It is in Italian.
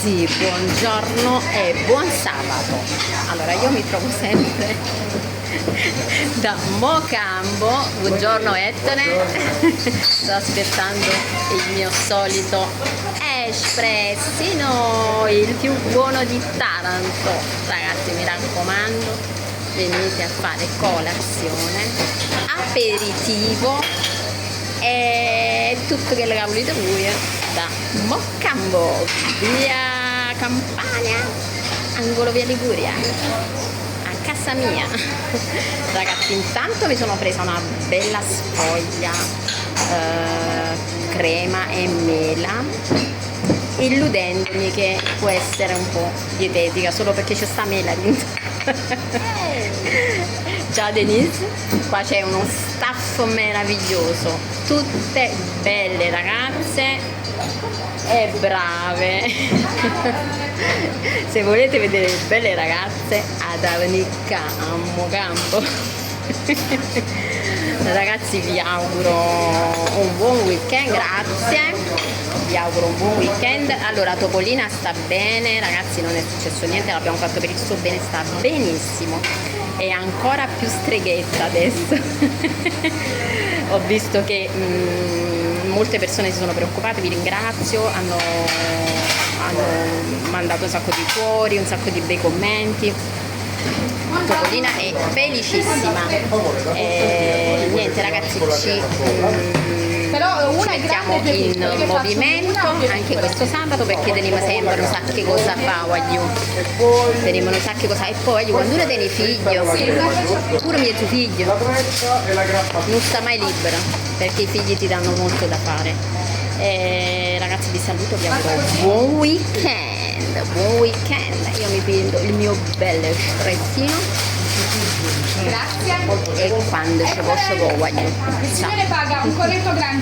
ragazzi, buongiorno e buon sabato. Allora, io mi trovo sempre da Mocambo. Buongiorno Ettore. Sto aspettando il mio solito espressino, il più buono di Taranto. Ragazzi, mi raccomando, venite a fare colazione, aperitivo e tutto che le cavoli di voi da Mocambo, via Campania, angolo via Liguria, a casa mia. Ragazzi, intanto mi sono presa una bella sfoglia crema e mela, illudendomi che può essere un po' dietetica solo perché c'è sta mela dentro. Ciao Denise, qua c'è uno staff meraviglioso, tutte belle ragazze e brave. Se volete vedere belle ragazze, ad Avnicca a Mocambo. Ragazzi, vi auguro un buon weekend, grazie, vi auguro un buon weekend. Allora, Topolina sta bene, ragazzi, non è successo niente, l'abbiamo fatto per il suo bene, sta benissimo, è ancora più streghetta adesso. Ho visto che molte persone si sono preoccupate, vi ringrazio, hanno mandato un sacco di cuori, un sacco di bei commenti. Topolina è felicissima. Niente ragazzi, ci mettiamo in movimento anche questo sabato, perché teniamo sempre un sacco di cosa fa voglio. Teniamo un sacco di cosa. E poi quando uno tiene figlio, pure mio figlio non sta mai libero, perché i figli ti danno molto da fare. Ragazzi, vi saluto, vi auguro buon weekend, buon weekend. Io mi prendo il mio bello stressino. Grazie. E quando ci posso voglio. Il signore paga un corretto grande.